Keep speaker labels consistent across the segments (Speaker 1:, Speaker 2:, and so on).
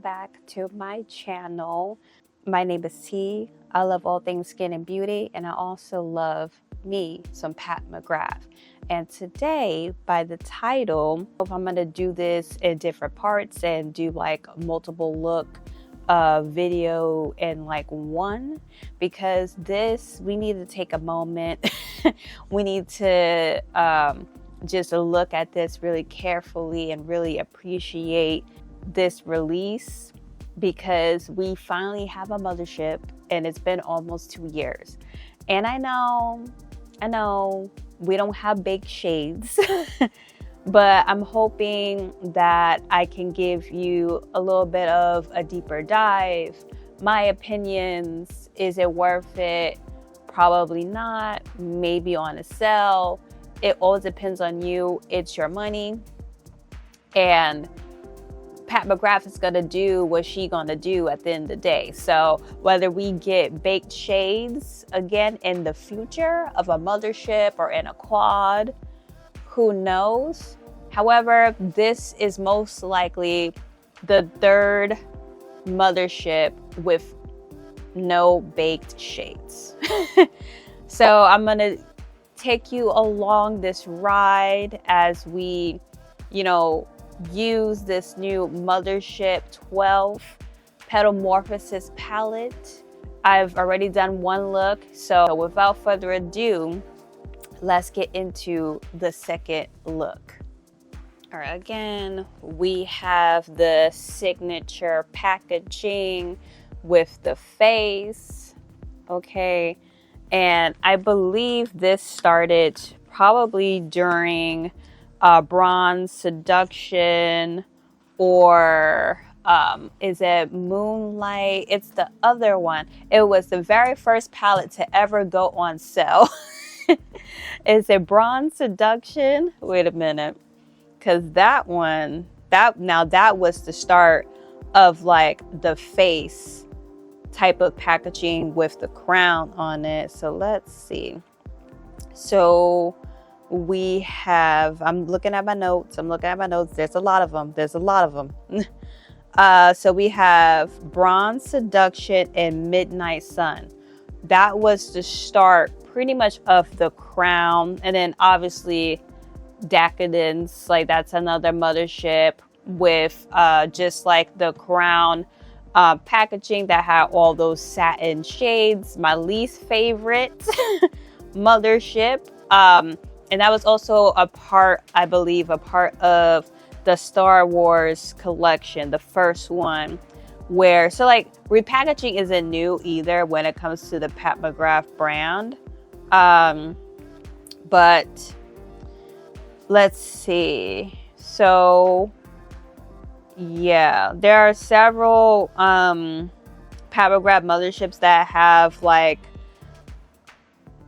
Speaker 1: back to my channel. My name is T. I love all things skin and beauty, and I also love me some Pat McGrath. And today, by the title, I'm going to do this in different parts and do like multiple look video in like one, because we need to take a moment. We need to just look at this really carefully and really appreciate this release, because we finally have a mothership and it's been almost 2 years. And I know we don't have baked shades, but I'm hoping that I can give you a little bit of a deeper dive. My opinions, is it worth it? Probably not. Maybe on a sell. It all depends on you. It's your money. And Pat McGrath is going to do what she's going to do at the end of the day. So whether we get baked shades again in the future of a mothership or in a quad, who knows? However, this is most likely the third mothership with no baked shades. So I'm going to take you along this ride as we, use this new Mothership 12 Petalmorphosis palette. I've already done one look, so without further ado, let's get into the second look. All right, again, we have the signature packaging with the face, okay? And I believe this started probably during Bronze Seduction, or is it Moonlight? It's the other one. It was the very first palette to ever go on sale. Is it Bronze Seduction? Wait a minute, because that one, that was the start of like the face type of packaging with the crown on it. So let's see. So we have, I'm looking at my notes. There's a lot of them. So we have Bronze Seduction and Midnight Sun. That was the start pretty much of the crown. And then obviously Decadence, like that's another mothership with just like the crown packaging that had all those satin shades. My least favorite mothership. And that was also a part of the Star Wars collection, the first one, where, so like repackaging isn't new either when it comes to the Pat McGrath brand. But let's see. So yeah, there are several Pat McGrath motherships that have like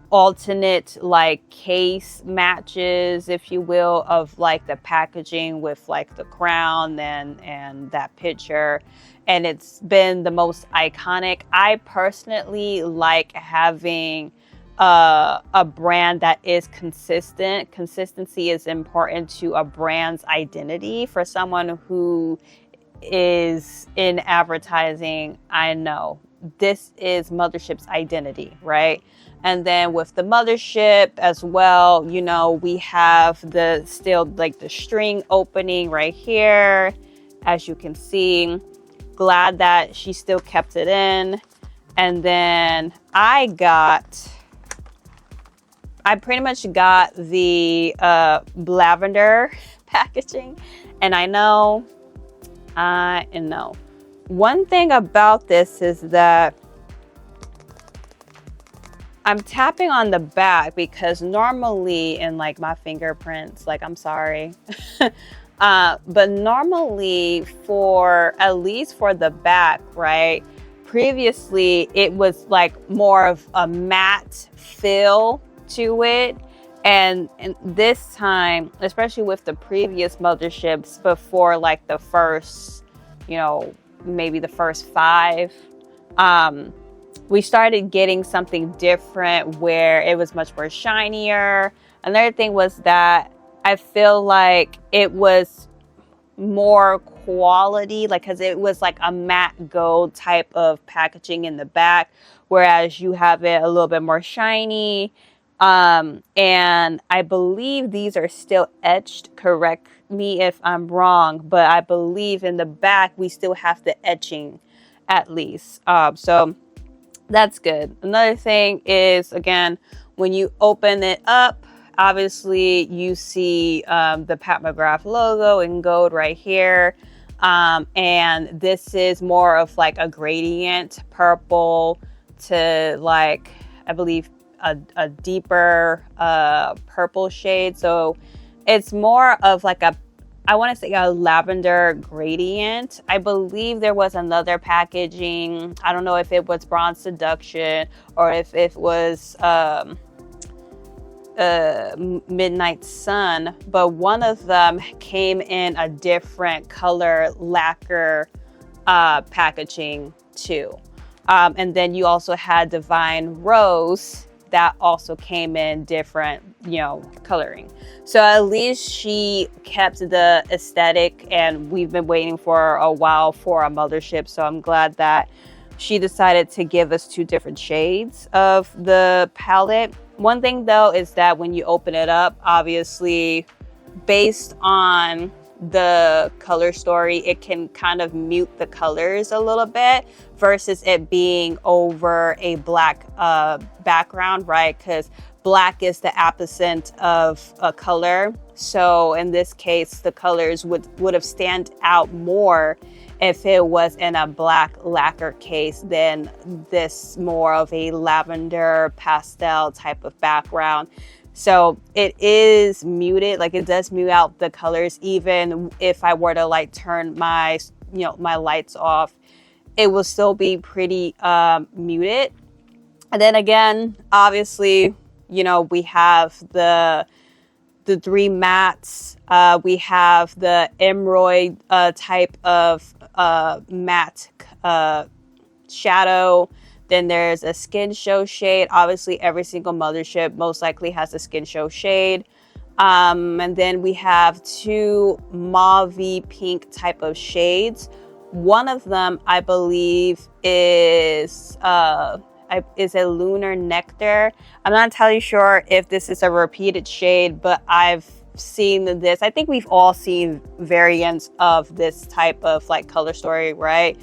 Speaker 1: alternate like case matches, if you will, of like the packaging with like the crown and that picture, and it's been the most iconic. I personally like having a brand that is consistent. Consistency is important to a brand's identity. For someone who is in advertising, I know this is Mothership's identity, right? And then with the mothership as well, we have the string opening right here, as you can see. Glad that she still kept it in. And then I pretty much got the lavender packaging. And I know. One thing about this is that I'm tapping on the back, because normally in like my fingerprints, like I'm sorry, but normally at least for the back, right? Previously, it was like more of a matte feel to it. And this time, especially with the previous motherships before like the first, maybe the first 5, we started getting something different where it was much more shinier. Another thing was that I feel like it was more quality, like, because it was like a matte gold type of packaging in the back, whereas you have it a little bit more shiny. And I believe these are still etched. Correct me if I'm wrong, but I believe in the back we still have the etching at least. So that's good. Another thing is, again, when you open it up, obviously you see the Pat McGrath logo in gold right here. And this is more of like a gradient purple to, like, I believe a deeper purple shade. So it's more of like I want to say a lavender gradient. I believe there was another packaging. I don't know if it was Bronze Seduction or if it was Midnight Sun, but one of them came in a different color lacquer packaging too. And then you also had Divine Rose that also came in different, coloring. So at least she kept the aesthetic, and we've been waiting for a while for a Mothership. So I'm glad that she decided to give us 2 different shades of the palette. One thing though is that when you open it up, obviously based on the color story, it can kind of mute the colors a little bit versus it being over a black background, right? Because black is the opposite of a color. So in this case, the colors would have stand out more if it was in a black lacquer case than this more of a lavender pastel type of background. So it is muted, like it does mute out the colors. Even if I were to like turn my, my lights off, it will still be pretty muted. And then again, obviously, we have the 3 mattes. We have the emerald type of matte shadow. Then there's a skin show shade. Obviously, every single Mothership most likely has a skin show shade. And then we have 2 mauve pink type of shades. One of them, I believe, is a Lunar Nectar. I'm not entirely sure if this is a repeated shade, but I've seen this. I think we've all seen variants of this type of like color story, right?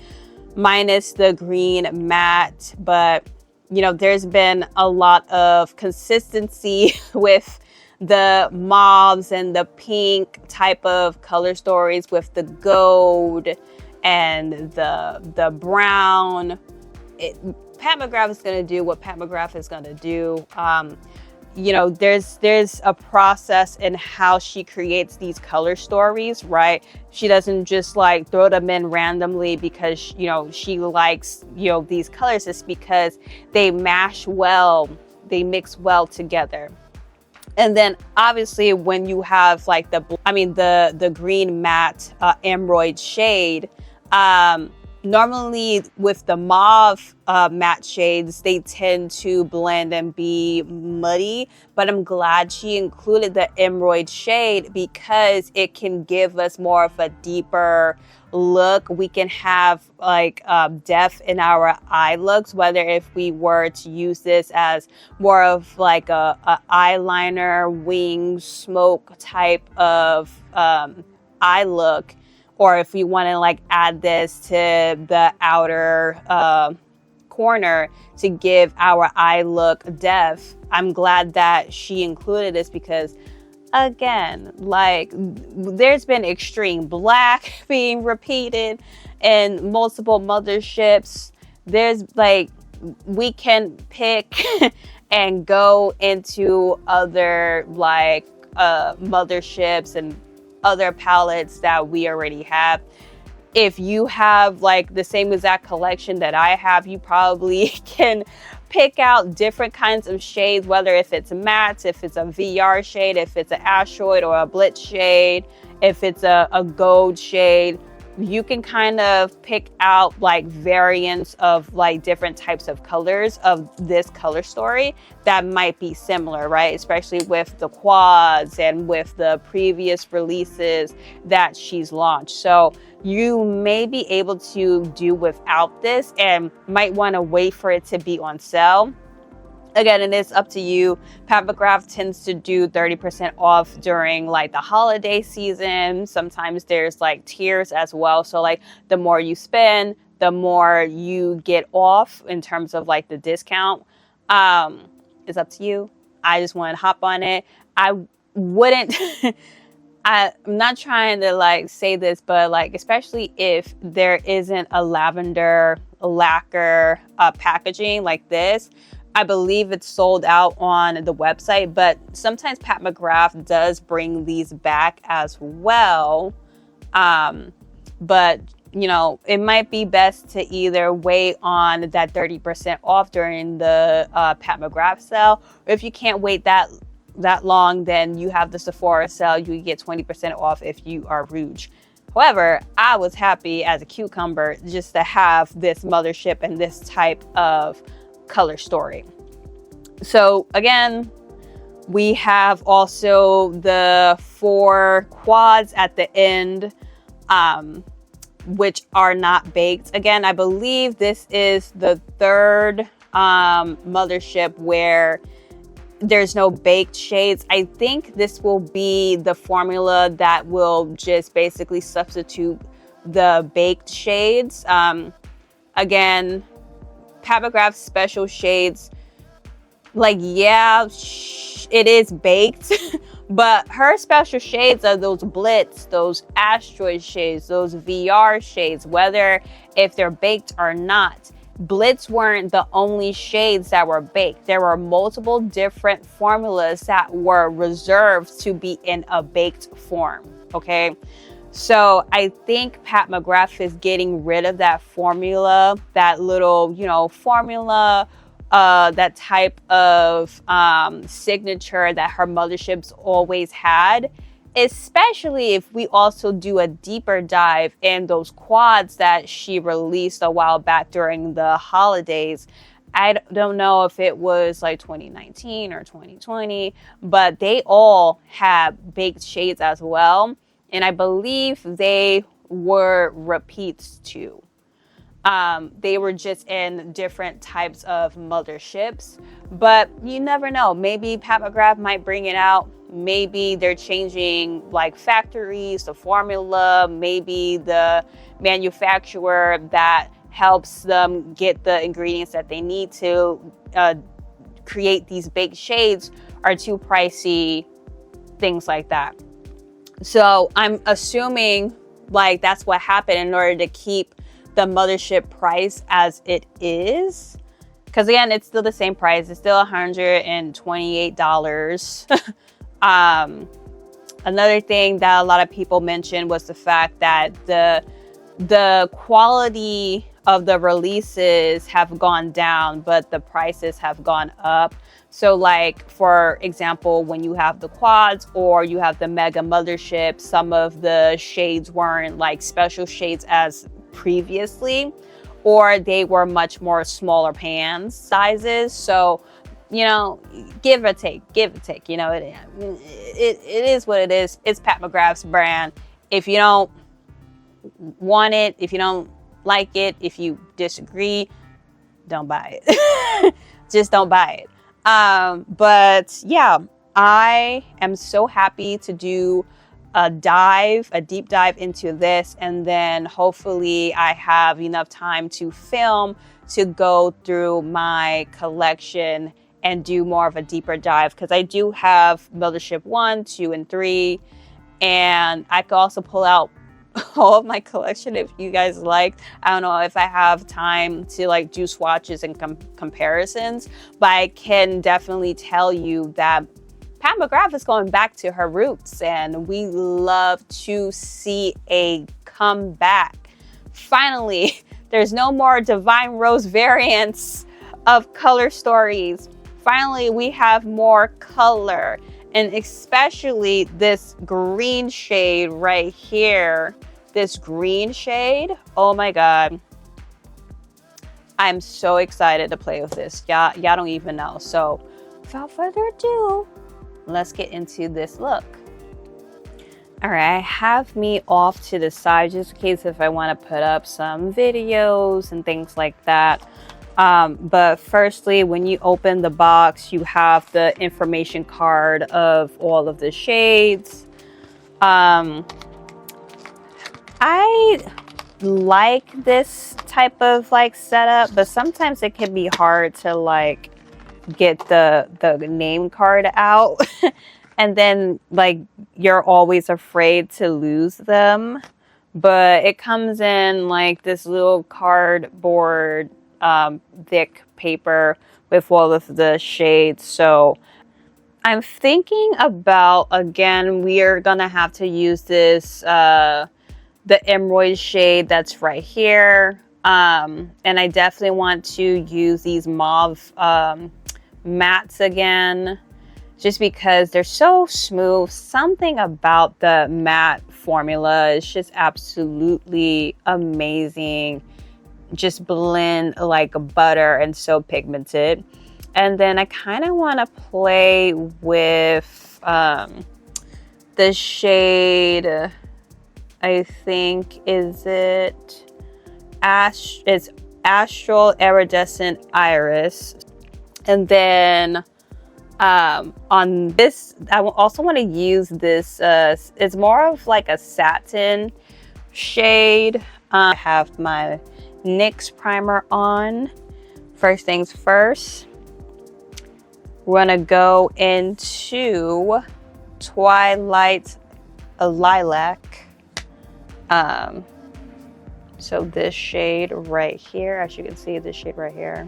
Speaker 1: Minus the green matte, but there's been a lot of consistency with the mauves and the pink type of color stories with the gold and the brown. Pat McGrath is going to do what Pat McGrath is going to do. There's a process in how she creates these color stories, right? She doesn't just like throw them in randomly because, she likes, these colors. It's because they mash well, they mix well together. And then obviously when you have like the green matte emerald shade, normally with the mauve matte shades, they tend to blend and be muddy, but I'm glad she included the emerald shade because it can give us more of a deeper look. We can have like depth in our eye looks, whether if we were to use this as more of like a eyeliner, wing, smoke type of eye look, or if we want to like add this to the outer corner to give our eye look depth. I'm glad that she included this because, again, like there's been extreme black being repeated in multiple Motherships. There's like, we can pick and go into other like Motherships and other palettes that we already have. If you have like the same exact collection that I have, you probably can pick out different kinds of shades, whether if it's matte, if it's a VR shade, if it's an astroid or a blitz shade, if it's a gold shade. you can kind of pick out like variants of like different types of colors of this color story that might be similar, right? Especially with the quads and with the previous releases that she's launched. So you may be able to do without this and might want to wait for it to be on sale. Again, it is up to you. Pat McGrath tends to do 30% off during like the holiday season. Sometimes there's like tiers as well. So like the more you spend, the more you get off in terms of like the discount. It's up to you. I just want to hop on it. I wouldn't, I'm not trying to like say this, but like, especially if there isn't a lavender lacquer packaging like this, I believe it's sold out on the website, but sometimes Pat McGrath does bring these back as well. But you know, it might be best to either wait on that 30% off during the Pat McGrath sale, or if you can't wait that long, then you have the Sephora sale. You get 20% off if you are Rouge. However, I was happy as a cucumber just to have this Mothership and this type of color story. So again, we have also the 4 quads at the end, which are not baked. Again, I believe this is the 3rd Mothership where there's no baked shades. I think this will be the formula that will just basically substitute the baked shades. Again, Pat McGrath's special shades, like, yeah, it is baked, but her special shades are those Blitz, those Asteroid shades, those VR shades, whether if they're baked or not. Blitz weren't the only shades that were baked. There were multiple different formulas that were reserved to be in a baked form, okay? So I think Pat McGrath is getting rid of that formula, that little, you know, formula, that type of signature that her Motherships always had, especially if we also do a deeper dive in those quads that she released a while back during the holidays. I don't know if it was like 2019 or 2020, but they all have baked shades as well. And I believe they were repeats too. They were just in different types of Motherships, but you never know. Maybe Pat McGrath might bring it out. Maybe they're changing like factories, the formula, maybe the manufacturer that helps them get the ingredients that they need to create these baked shades are too pricey, things like that. So I'm assuming like that's what happened in order to keep the Mothership price as it is. Because again, it's still the same price. It's still $128. Another thing that a lot of people mentioned was the fact that the quality of the releases have gone down, but the prices have gone up. So like, for example, when you have the quads or you have the mega Mothership, some of the shades weren't like special shades as previously, or they were much more smaller pan sizes. So, you know, give or take, you know, it is what it is. It's Pat McGrath's brand. If you don't want it, if you don't like it, if you disagree, don't buy it. Just don't buy it. But yeah, I am so happy to do a deep dive into this, and then hopefully I have enough time to film to go through my collection and do more of a deeper dive, because I do have Mothership 1, 2, and 3, and I could also pull out all of my collection if you guys like. I don't know if I have time to like do swatches and comparisons, but I can definitely tell you that Pat McGrath is going back to her roots, and we love to see a comeback. Finally, there's no more Divine Rose variants of color stories. Finally, we have more color, and especially this green shade right here this green shade. Oh my God. I'm so excited to play with this. Y'all don't even know. So without further ado, let's get into this look. All right, I have me off to the side just in case if I want to put up some videos and things like that. But firstly, when you open the box, you have the information card of all of the shades. I like this type of like setup, but sometimes it can be hard to like get the name card out and then like you're always afraid to lose them. But it comes in like this little cardboard thick paper with all of the shades. So I'm thinking about, again, we are gonna have to use this the emerald shade that's right here, and I definitely want to use these mauve mattes again, just because they're so smooth. Something about the matte formula is just absolutely amazing. Just blend like butter and so pigmented. And then I kind of want to play with the shade, I think, is it it's Astral Iridescent Iris. And then on this, I also want to use this, it's more of like a satin shade. I have my NYX primer on. First things first, we're gonna go into Twilight Lilac. So this shade right here, as you can see, this shade right here.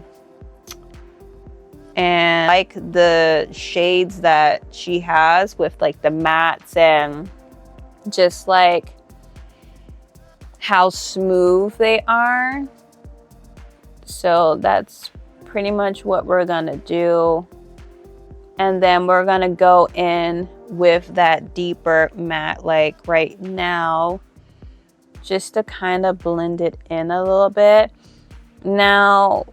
Speaker 1: And I like the shades that she has with like the mattes and just like how smooth they are. So that's pretty much what we're gonna do. And then we're gonna go in with that deeper matte like right now, just to kind of blend it in a little bit. Now,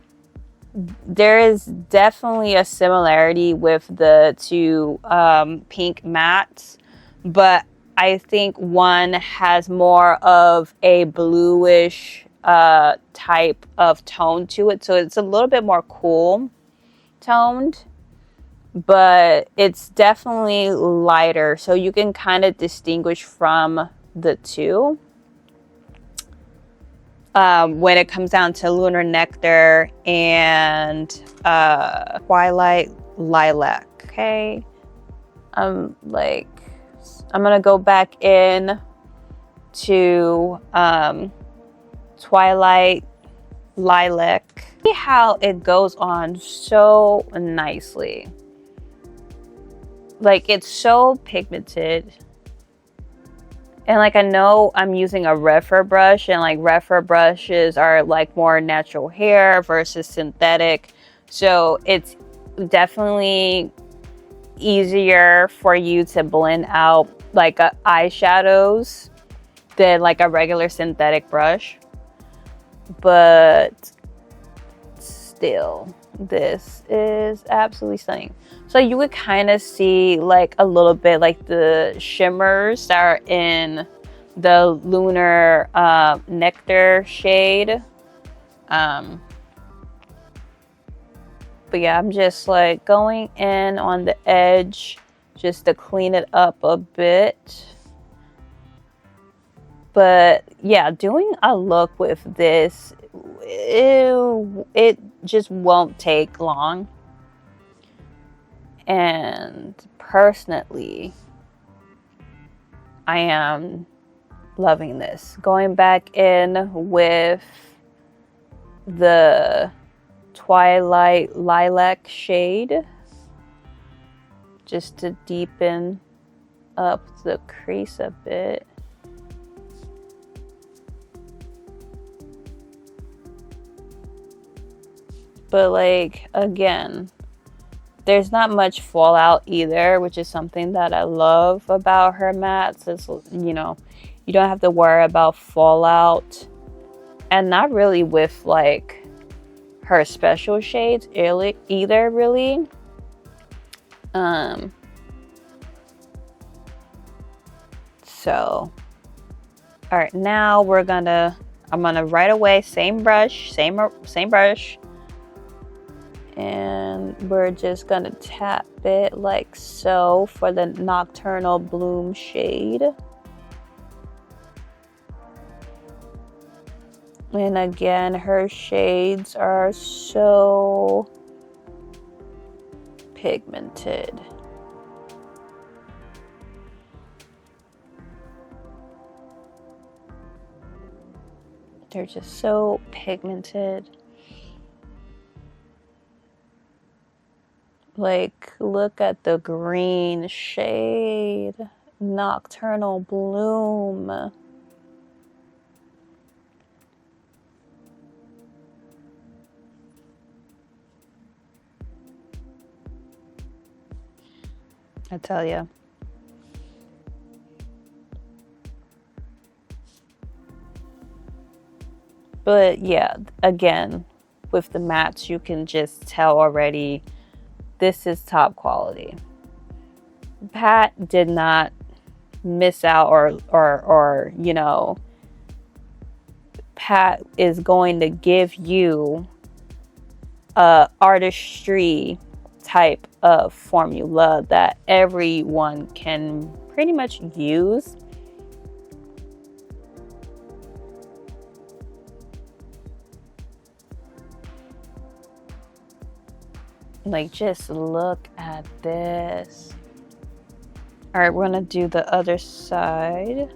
Speaker 1: there is definitely a similarity with the two pink mattes, but I think one has more of a bluish type of tone to it. So it's a little bit more cool toned, but it's definitely lighter. So you can kind of distinguish from the two. When it comes down to Lunar Nectar and Twilight Lilac, okay? I'm gonna go back in to Twilight Lilac. See how it goes on so nicely. Like, it's so pigmented. And like, I know I'm using a Rephr brush, and like Rephr brushes are like more natural hair versus synthetic. So it's definitely easier for you to blend out like eyeshadows than like a regular synthetic brush. But still, this is absolutely stunning. So you would kind of see like a little bit like the shimmers that are in the Lunar Nectar shade. But yeah, I'm just like going in on the edge just to clean it up a bit. But yeah, doing a look with this, it just won't take long. And personally, I am loving this. Going back in with the Twilight Lilac shade, just to deepen up the crease a bit. But like, again, there's not much fallout either, which is something that I love about her mattes. Is, you know, You don't have to worry about fallout. And not really with like her special shades either, really. So, all right, now I'm gonna right away, same brush, and we're just gonna tap it like so for the Nocturnal Bloom shade. And again, her shades are so pigmented. They're just so pigmented. Like, look at the green shade. Nocturnal Bloom. I tell you. But yeah, again, with the mattes, you can just tell already this is top quality. Pat did not miss out or you know, Pat is going to give you a artistry type of formula that everyone can pretty much use. Like, just look at this. All right, we're gonna do the other side.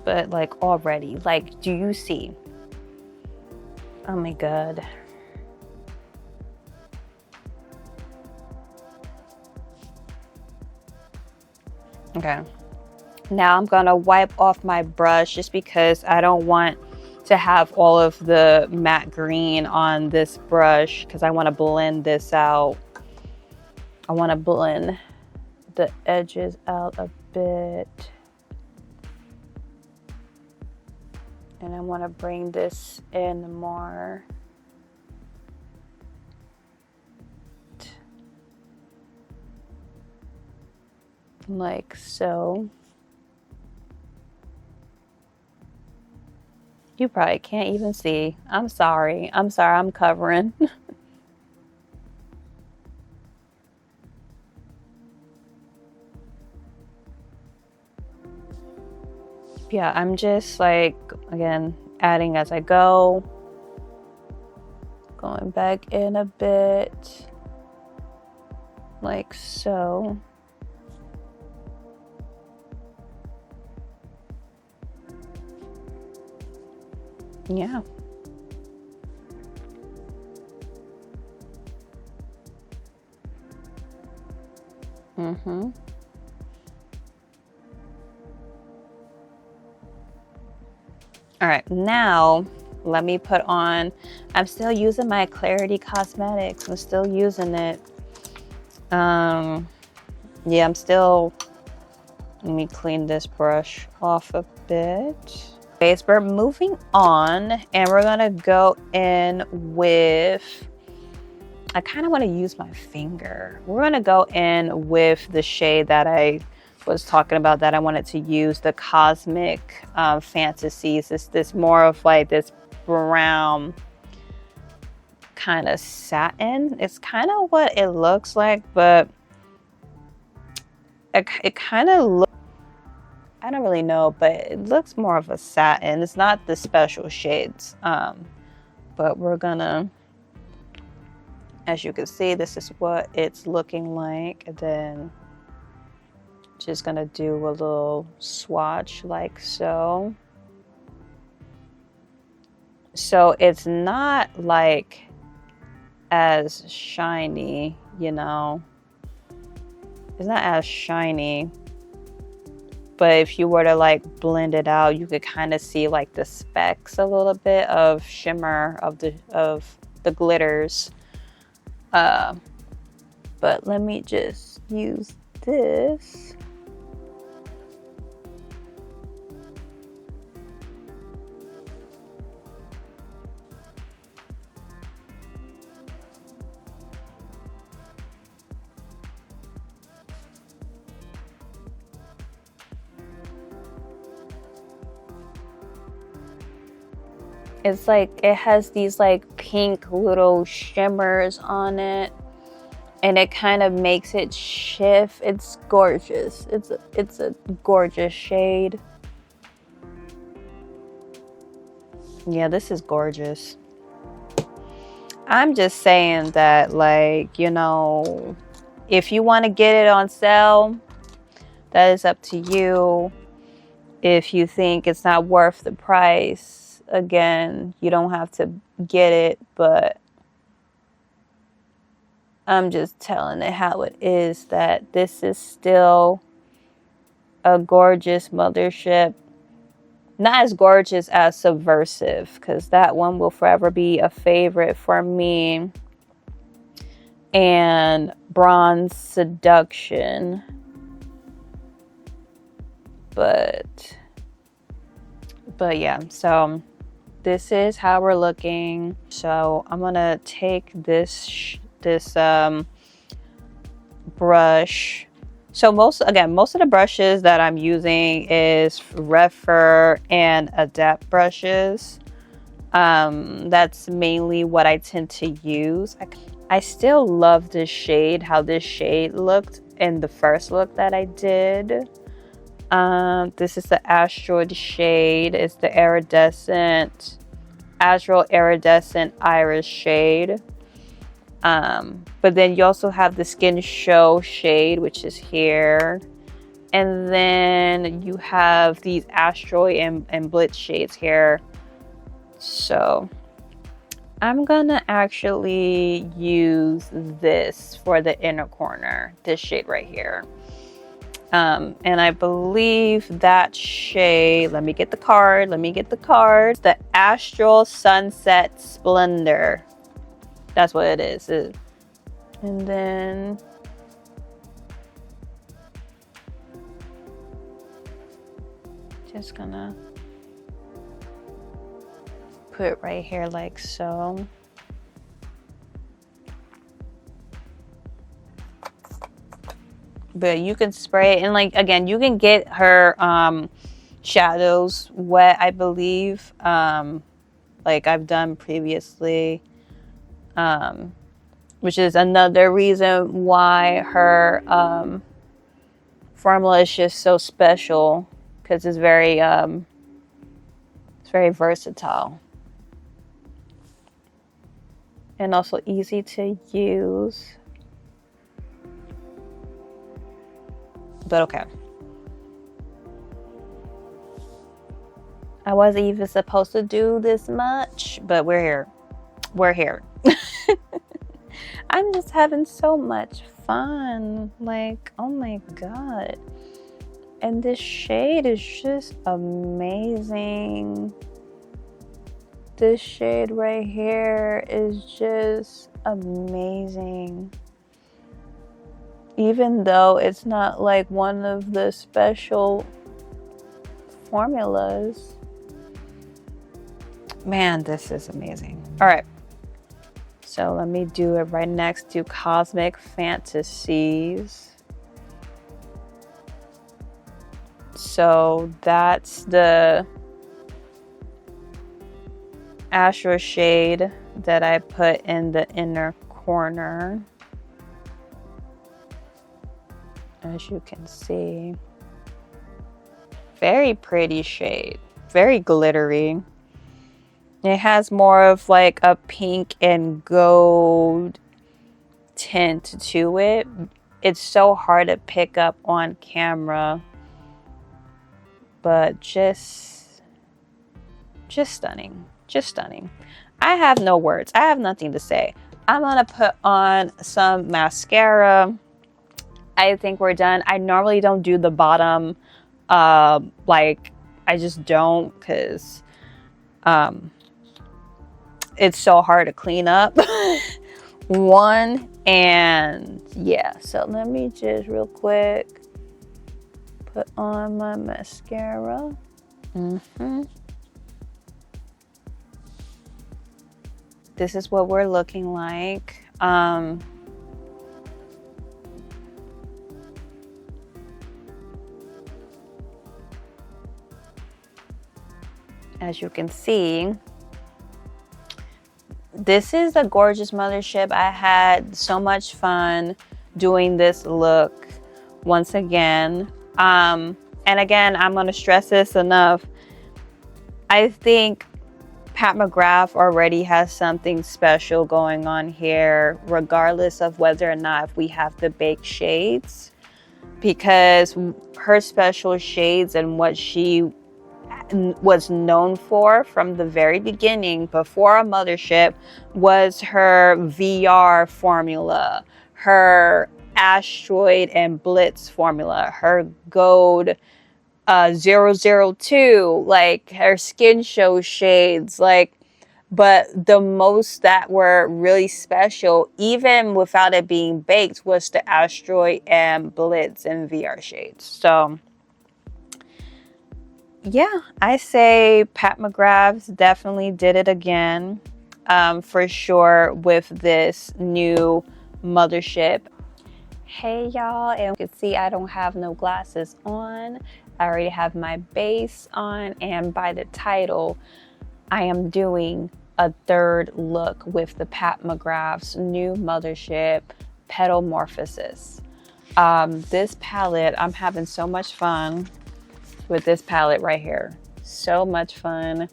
Speaker 1: But like already, like, do you see? Oh my God. Okay. Now I'm gonna wipe off my brush just because I don't want to have all of the matte green on this brush because I want to blend this out. I want to blend the edges out a bit. And I want to bring this in more. Like so. You probably can't even see. I'm sorry. I'm covering. Yeah, I'm just like, again, adding as I go. Going back in a bit. Like so. Yeah. Mm-hmm. All right, now let me put on, I'm still using my Clarity Cosmetics. I'm still using it. Yeah, I'm still, let me clean this brush off a bit. Okay, so we're moving on and we're gonna go in with, I kind of want to use my finger. We're gonna go in with the shade that I was talking about that I wanted to use, the Cosmic Fantasies. It's this more of like this brown kind of satin. It's kind of what it looks like, but it kind of looks, I don't really know, but it looks more of a satin. It's not the special shades, but we're gonna, as you can see, this is what it's looking like. And then just gonna do a little swatch like so. So it's not like as shiny, you know. It's not as shiny But if you were to like blend it out, you could kind of see like the specks a little bit of shimmer of the glitters. But let me just use this. It's like it has these like pink little shimmers on it, and it kind of makes it shift. It's gorgeous. It's a gorgeous shade. Yeah, this is gorgeous. I'm just saying that, like, you know, if you want to get it on sale, that is up to you. If you think it's not worth the price, again, you don't have to get it, but I'm just telling it how it is, that this is still a gorgeous Mothership. Not as gorgeous as Subversive, because that one will forever be a favorite for me. And Bronze Seduction. But yeah, so this is how we're looking. So I'm gonna take this brush. So most of the brushes that I'm using is Refer and Adapt brushes. That's mainly what I tend to use. I still love this shade, how this shade looked in the first look that I did. This is the Astral shade. It's the Astral Iridescent Iris shade. But then you also have the Skin Show shade, which is here. And then you have these Astral and Blitz shades here. So I'm gonna actually use this for the inner corner, this shade right here. And I believe that shade, let me get the card. The Astral Sunset Splendor. That's what it is. And then just gonna put it right here like so. But you can spray it, and like again, you can get her shadows wet, I believe, like I've done previously, which is another reason why her formula is just so special, because it's very versatile and also easy to use. But okay. I wasn't even supposed to do this much, but we're here. We're here. I'm just having so much fun. Like, oh my God. And this shade is just amazing. This shade right here is just amazing. Even though it's not like one of the special formulas. Man, this is amazing. All right. So let me do it right next to Cosmic Fantasies. So that's the Astral shade that I put in the inner corner. As you can see, very pretty shade, very glittery. It has more of like a pink and gold tint to it. It's so hard to pick up on camera, but just stunning, just stunning. I have no words. I have nothing to say. I'm gonna put on some mascara. I think we're done. I normally don't do the bottom Like, I just don't, because it's so hard to clean up. One, and yeah, so let me just real quick put on my mascara. This is what we're looking like. As you can see, this is a gorgeous Mothership. I had so much fun doing this look once again. And again, I'm going to stress this enough. I think Pat McGrath already has something special going on here, regardless of whether or not we have the baked shades, because her special shades and what she was known for from the very beginning, before a Mothership, was her VR formula, her asteroid and blitz formula, her gold 002, like her skin show shades, like, but the most that were really special, even without it being baked, was the asteroid and blitz and VR shades. So yeah, I say Pat McGrath definitely did it again, for sure, with this new Mothership. Hey y'all, and you can see I don't have no glasses on. I already have my base on, and by the title, I am doing a third look with the Pat McGrath's new Mothership Petalmorphosis. This palette, I'm having so much fun with this palette right here. So much fun.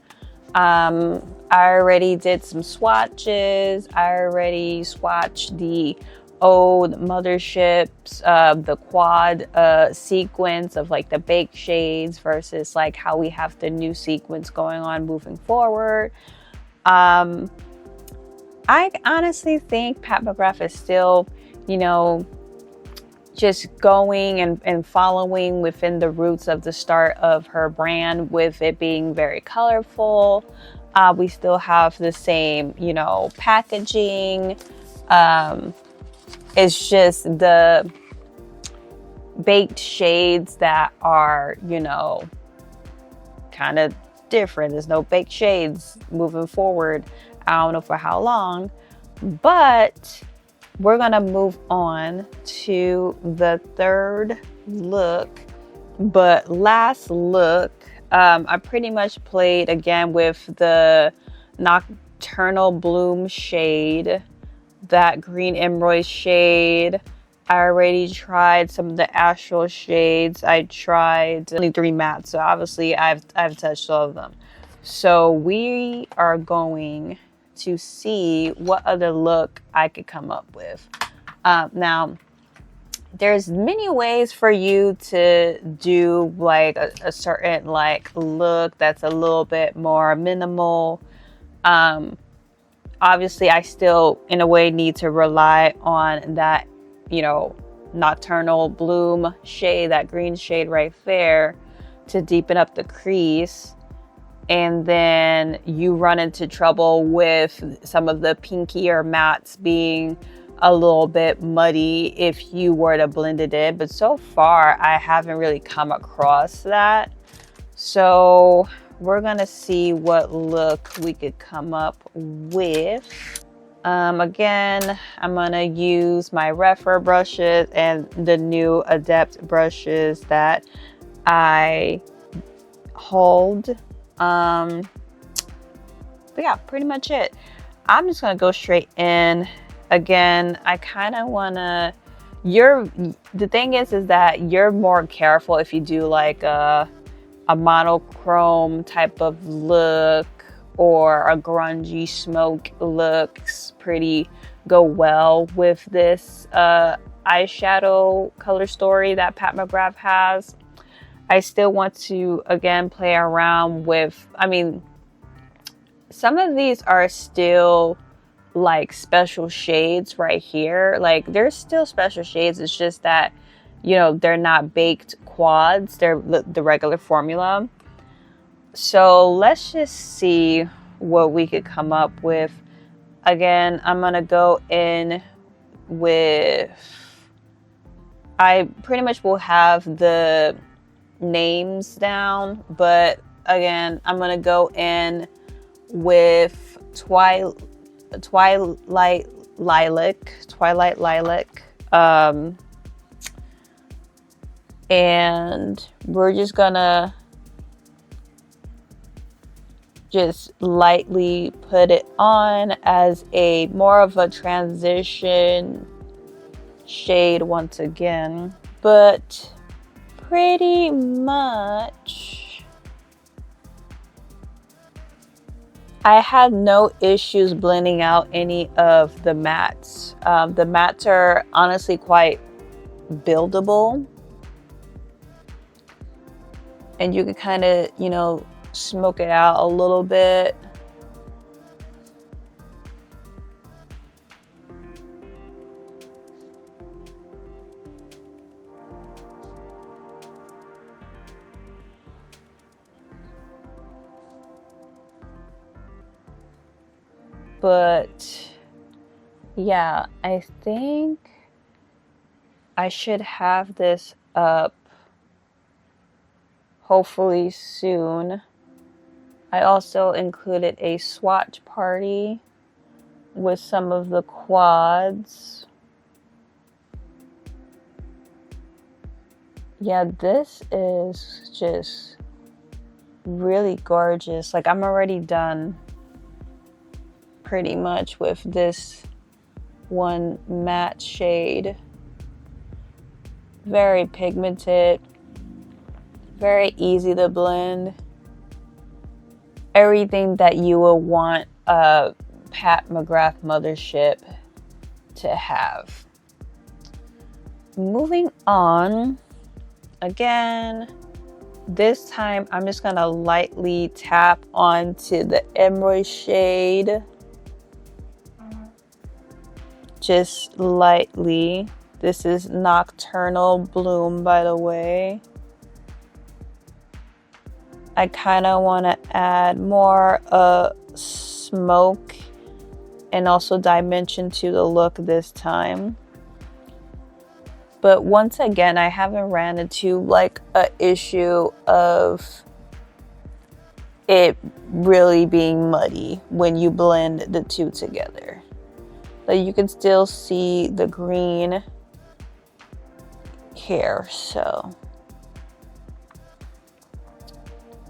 Speaker 1: I already did some swatches. I already swatched the old Motherships, the quad sequence of like the baked shades versus like how we have the new sequence going on moving forward. I honestly think Pat McGrath is still, you know, just going and following within the roots of the start of her brand, with it being very colorful. We still have the same, you know, packaging. It's just the baked shades that are, you know, kind of different. There's no baked shades moving forward. I don't know for how long, but we're gonna move on to the third look. But last look, I pretty much played again with the Nocturnal Bloom shade, that green emerald shade. I already tried some of the astral shades. I tried only 3 mattes, so obviously I've touched all of them. So we are going to see what other look I could come up with. Now, there's many ways for you to do like a certain like look that's a little bit more minimal. Obviously, I still, in a way, need to rely on that, you know, Nocturnal Bloom shade, that green shade right there, to deepen up the crease. And then you run into trouble with some of the pinkier mattes being a little bit muddy if you were to blend it in. But so far, I haven't really come across that. So we're gonna see what look we could come up with. Again, I'm gonna use my Refer brushes and the new Adept brushes that I hold. But yeah, pretty much it. I'm just gonna go straight in. Again, I kind of wanna, the thing is that you're more careful if you do like a monochrome type of look or a grungy smoke looks go well with this eyeshadow color story that Pat McGrath has. I still want to again play around with, I mean, some of these are still like special shades right here. Like there's still special shades. It's just that you know, they're not baked quads, they're the regular formula. So let's just see what we could come up with. Again, I'm gonna go in with, I pretty much will have the names down, but again, I'm gonna go in with Twilight Lilac, and we're just gonna just lightly put it on as a more of a transition shade once again, but pretty much I had no issues blending out any of the mattes. The mattes are honestly quite buildable, and you can kind of, you know, smoke it out a little bit. But yeah, I think I should have this up hopefully soon. I also included a swatch party with some of the quads. Yeah, this is just really gorgeous. Like, I'm already done pretty much with this one matte shade. Very pigmented, very easy to blend. Everything that you will want a Pat McGrath Mothership to have. Moving on, again, this time I'm just gonna lightly tap onto the emerald shade. Just lightly. This is Nocturnal Bloom, by the way. I kind of want to add more smoke and also dimension to the look this time. But once again, I haven't ran into like an issue of it really being muddy when you blend the two together. But you can still see the green here, so.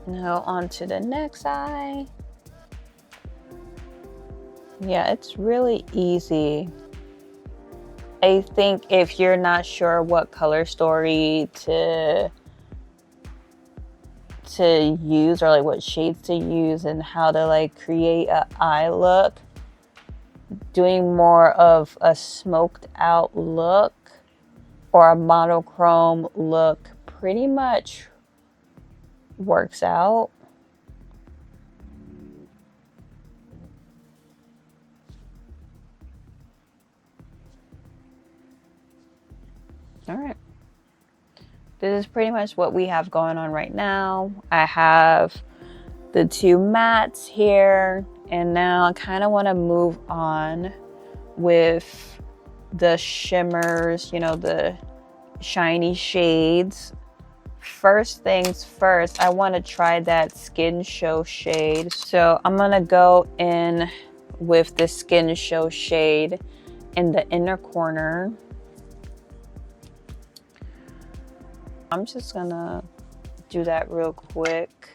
Speaker 1: Now on to the next eye. Yeah, it's really easy. I think if you're not sure what color story to use, or like what shades to use and how to like create an eye look, doing more of a smoked out look or a monochrome look pretty much works out. All right. This is pretty much what we have going on right now. I have the two mattes here, and now I kind of want to move on with the shimmers, you know, the shiny shades. First things first, I want to try that Skin Show shade. So I'm going to go in with the Skin Show shade in the inner corner. I'm just going to do that real quick.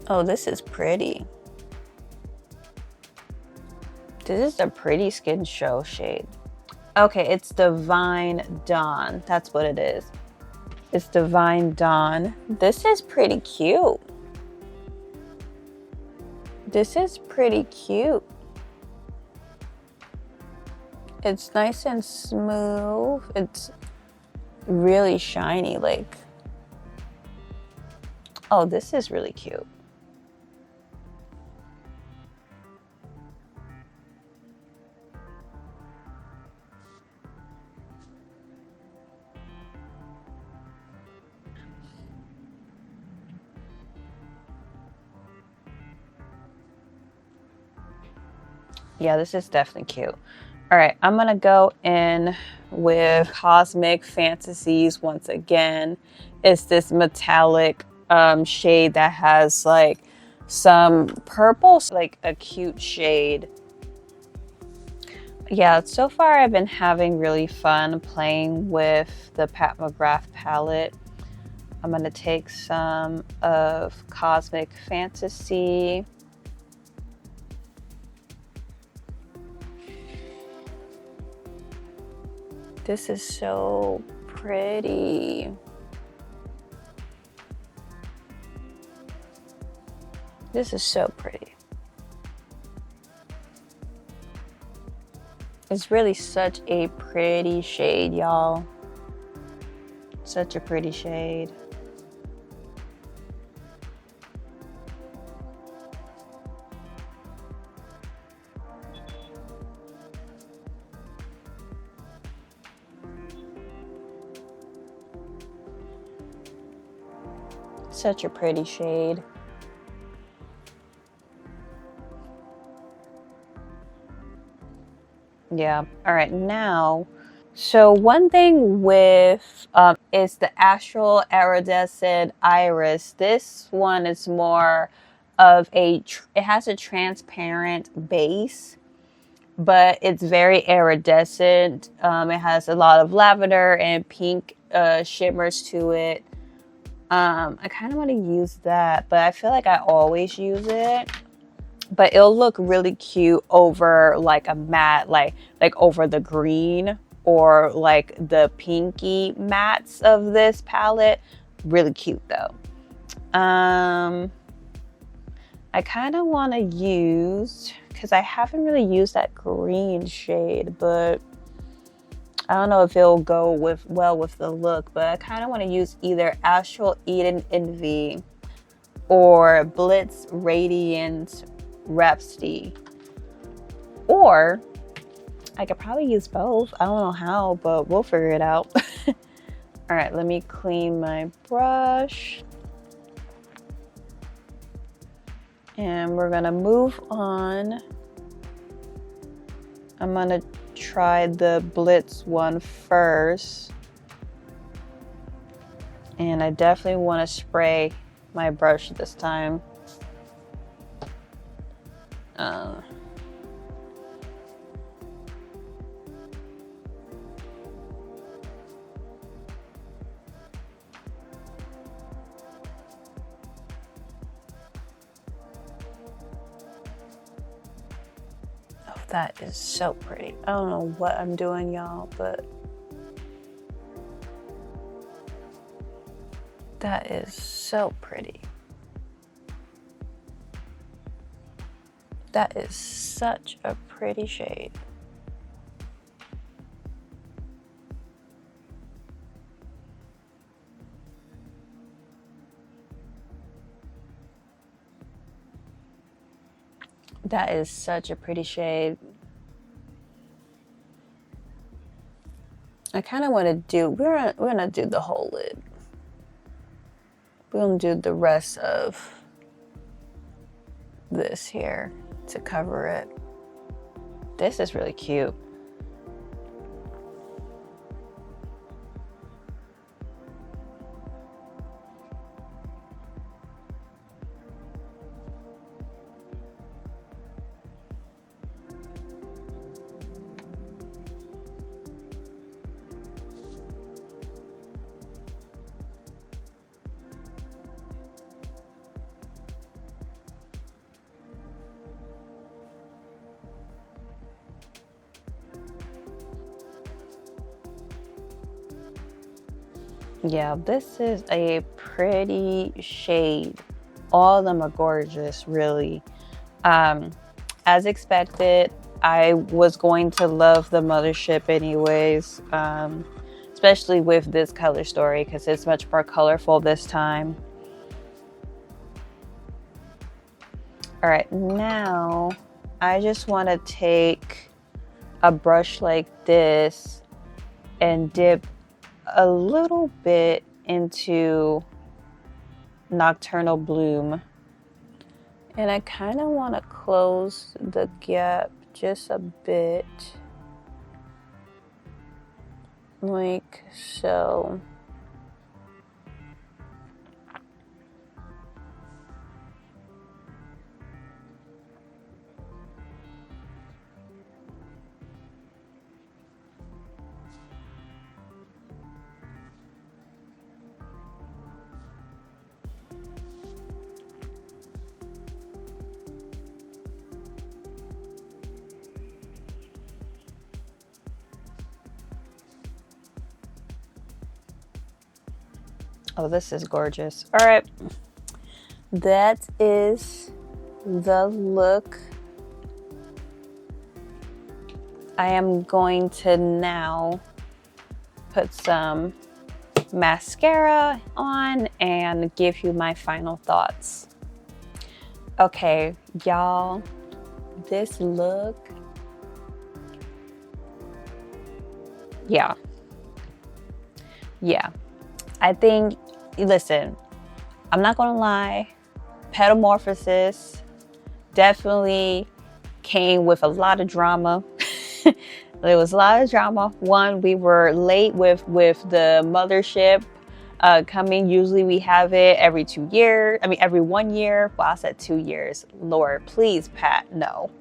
Speaker 1: Oh, this is pretty. This is a pretty Skin Show shade. Okay, it's Divine Dawn. That's what it is. It's Divine Dawn. This is pretty cute. This is pretty cute. It's nice and smooth. It's really shiny, like. Oh, this is really cute. Yeah, this is definitely cute. All right, I'm gonna go in with Cosmic Fantasies once again. It's this metallic shade that has like some purple, like a cute shade. Yeah, so far I've been having really fun playing with the Pat McGrath palette. I'm gonna take some of Cosmic Fantasy. This is so pretty. This is so pretty. It's really such a pretty shade, y'all. Such a pretty shade. Such a pretty shade. Yeah. All right, now, so one thing with is the Astral Iridescent Iris. This one is more of a, it has a transparent base, but it's very iridescent. It has a lot of lavender and pink shimmers to it. I kind of want to use that, but I feel like I always use it. But it'll look really cute over like a matte, like over the green or like the pinky mattes of this palette. Really cute though. I kind of want to use, because I haven't really used that green shade, but I don't know if it'll go well with the look, but I kind of want to use either Astral Eden Envy or Blitz Radiant Rhapsody, or I could probably use both. I don't know how, but we'll figure it out. All right, let me clean my brush. And we're gonna move on. I'm gonna try the Blitz one first. And I definitely want to spray my brush this time. Oh, that is so pretty. I don't know what I'm doing, y'all, but that is so pretty. That is such a pretty shade. That is such a pretty shade. I kind of want to do, we're gonna do the whole lid. We're gonna do the rest of this here to cover it. This is really cute. Yeah, this is a pretty shade. All of them are gorgeous, really. As expected, I was going to love the Mothership anyways, especially with this color story because it's much more colorful this time. All right, now I just want to take a brush like this and dip a little bit into Nocturnal Bloom, and I kind of want to close the gap just a bit like so. Oh, this is gorgeous. All right. That is the look. I am going to now put some mascara on and give you my final thoughts. Okay, y'all, this look, yeah. I think, listen, I'm not gonna lie, Petalmorphosis definitely came with a lot of drama. There was a lot of drama. One, we were late with the mothership coming. Usually we have it every 2 years. I mean, every 1 year. Well, I said 2 years. Lord, please, Pat, no.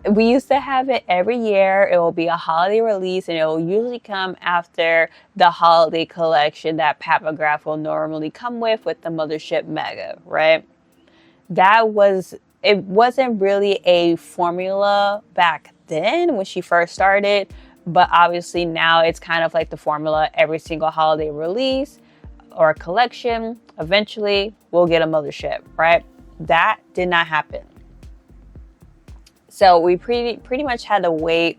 Speaker 1: We used to have it every year. It will be a holiday release, and it will usually come after the holiday collection that Pat McGrath will normally come with the Mothership Mega, right? It wasn't really a formula back then when she first started, but obviously now it's kind of like the formula. Every single holiday release or collection, eventually we'll get a Mothership, right? That did not happen. So we pretty much had to wait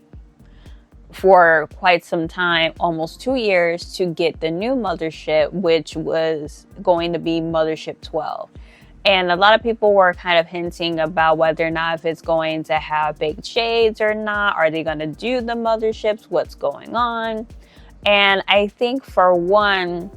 Speaker 1: for quite some time, almost 2 years, to get the new Mothership, which was going to be Mothership 12. And a lot of people were kind of hinting about whether or not if it's going to have baked shades or not. Are they going to do the Motherships? What's going on? And I think for one,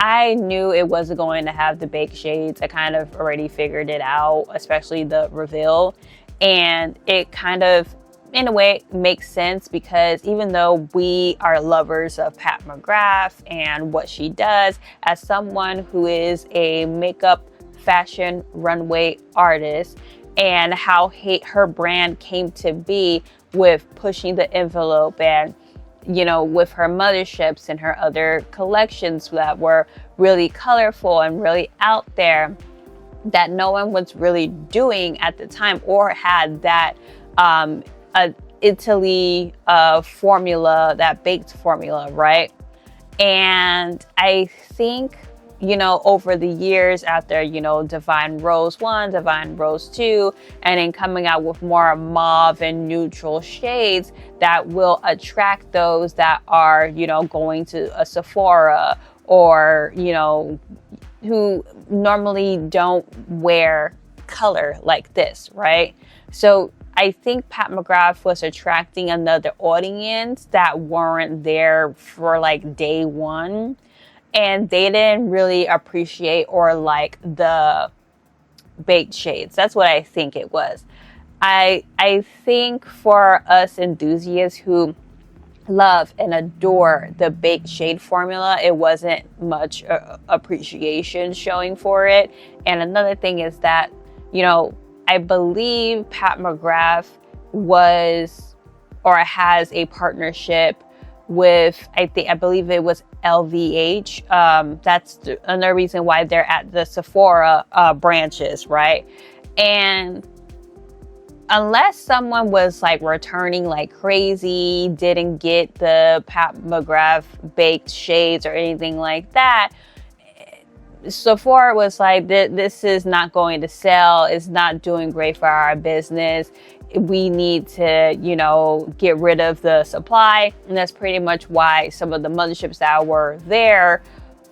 Speaker 1: I knew it wasn't going to have the baked shades. I kind of already figured it out, especially the reveal. And it kind of, in a way, makes sense because even though we are lovers of Pat McGrath and what she does, as someone who is a makeup fashion runway artist and how her brand came to be with pushing the envelope and, you know, with her motherships and her other collections that were really colorful and really out there, that no one was really doing at the time or had that Italy formula, that baked formula, right? And I think, you know, over the years after, you know, Divine Rose 1, Divine Rose 2, and then coming out with more mauve and neutral shades that will attract those that are, you know, going to a Sephora or, you know, who normally don't wear color like this, right? So I think Pat McGrath was attracting another audience that weren't there for like day one, and they didn't really appreciate or like the baked shades. That's what I think it was. I think for us enthusiasts who love and adore the baked shade formula, it wasn't much appreciation showing for it. And another thing is that, you know, I believe Pat McGrath was or has a partnership with, I believe it was LVH. That's another reason why they're at the Sephora branches, right? And unless someone was like returning like crazy, didn't get the Pat McGrath baked shades or anything like that, Sephora was like, this is not going to sell. It's not doing great for our business. We need to, you know, get rid of the supply. And that's pretty much why some of the motherships that were there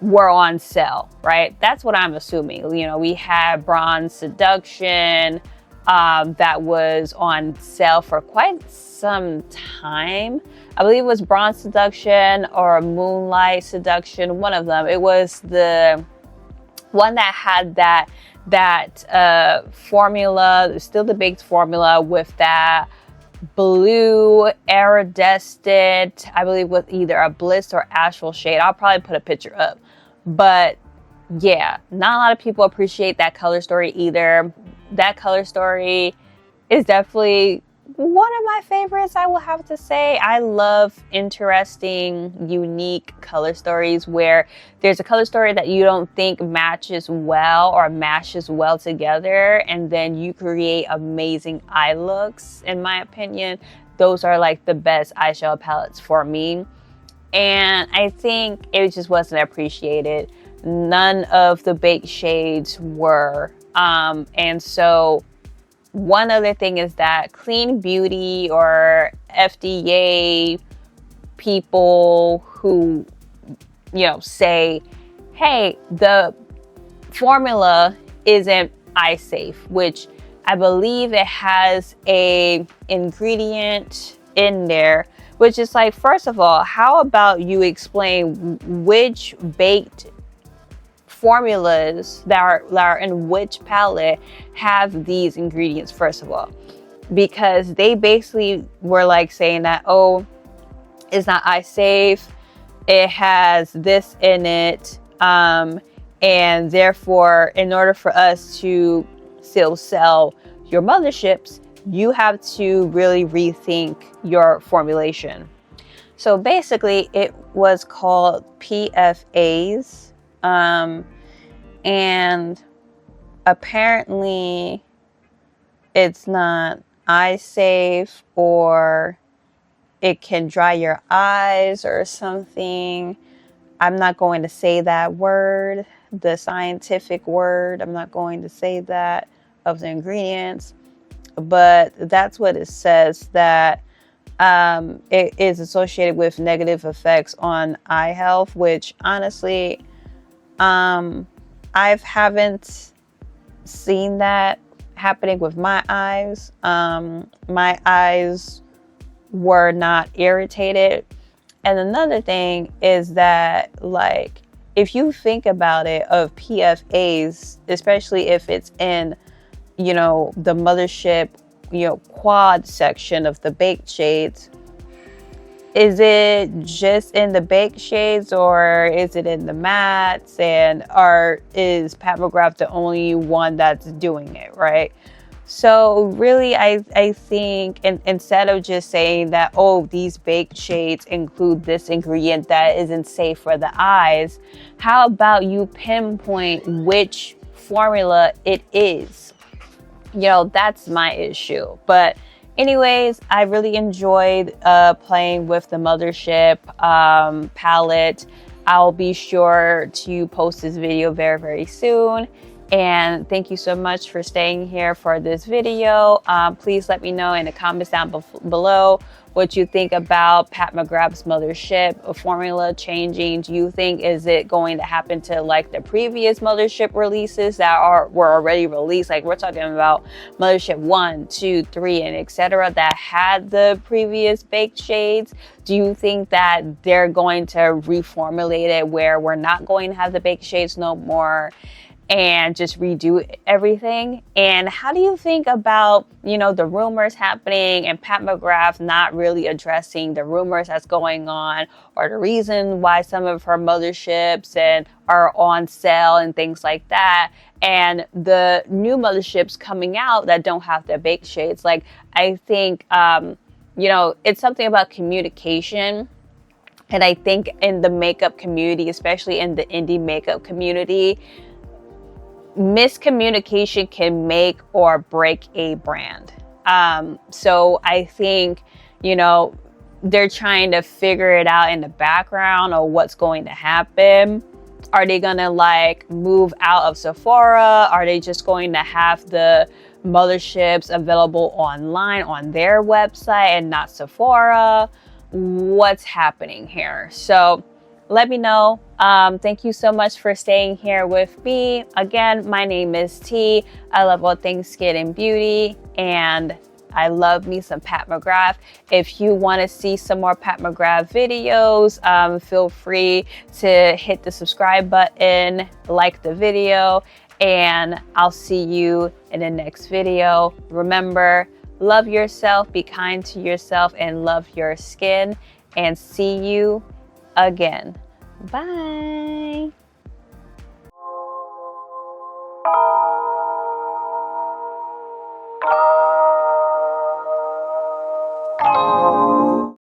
Speaker 1: were on sale, right? That's what I'm assuming. You know, we had Bronze Seduction that was on sale for quite some time. I believe it was Bronze Seduction or Moonlight Seduction, one of them. It was the one that had that formula, still the baked formula with that blue iridescent, I believe with either a bliss or astral shade. I'll probably put a picture up. But yeah, not a lot of people appreciate that color story either. That color story is definitely one of my favorites, I will have to say. I love interesting, unique color stories where there's a color story that you don't think matches well or mashes well together, and then you create amazing eye looks. In my opinion, those are like the best eyeshadow palettes for me. And I think it just wasn't appreciated. None of the baked shades were. And so one other thing is that clean beauty or FDA people who, you know, say, hey, the formula isn't eye safe, which I believe it has a ingredient in there, which is like, first of all, how about you explain which baked formulas that are in which palette have these ingredients, first of all, because they basically were like saying that, oh, it's not eye safe, it has this in it, and therefore in order for us to still sell your motherships, you have to really rethink your formulation. So basically it was called PFAs. And apparently it's not eye safe, or it can dry your eyes or something. I'm not going to say that word, the scientific word. I'm not going to say that of the ingredients, but that's what it says, that it is associated with negative effects on eye health, which honestly, I haven't seen that happening with my eyes. My eyes were not irritated. And another thing is that, like, if you think about it, of PFAs, especially if it's in, you know, the Mothership, you know, quad section of the baked shades, is it just in the baked shades, or is it in the mattes? And is Pat McGrath the only one that's doing it, right? So really, I think instead of just saying that, oh, these baked shades include this ingredient that isn't safe for the eyes, how about you pinpoint which formula it is? You know, that's my issue. But anyways, I really enjoyed playing with the Mothership palette. I'll be sure to post this video very, very soon. And thank you so much for staying here for this video. Please let me know in the comments down below what you think about Pat McGrath's Mothership formula changing. Do you think, is it going to happen to like the previous Mothership releases that were already released? Like, we're talking about Mothership 1, 2, 3, and etc. that had the previous baked shades. Do you think that they're going to reformulate it where we're not going to have the baked shades no more and just redo everything? And how do you think about, you know, the rumors happening and Pat McGrath not really addressing the rumors that's going on, or the reason why some of her motherships are on sale and things like that, and the new motherships coming out that don't have the baked shades? Like, I think, you know, it's something about communication. And I think in the makeup community, especially in the indie makeup community, miscommunication can make or break a brand. So I think, you know, they're trying to figure it out in the background of what's going to happen. Are they gonna like move out of Sephora? Are they just going to have the motherships available online on their website and not Sephora? What's happening here? So let me know. Thank you so much for staying here with me. Again, my name is T. I love all things skin and beauty, and I love me some Pat McGrath. If you want to see some more Pat McGrath videos, feel free to hit the subscribe button, like the video, and I'll see you in the next video. Remember, Love yourself, be kind to yourself, and love your skin. And see you again. Bye.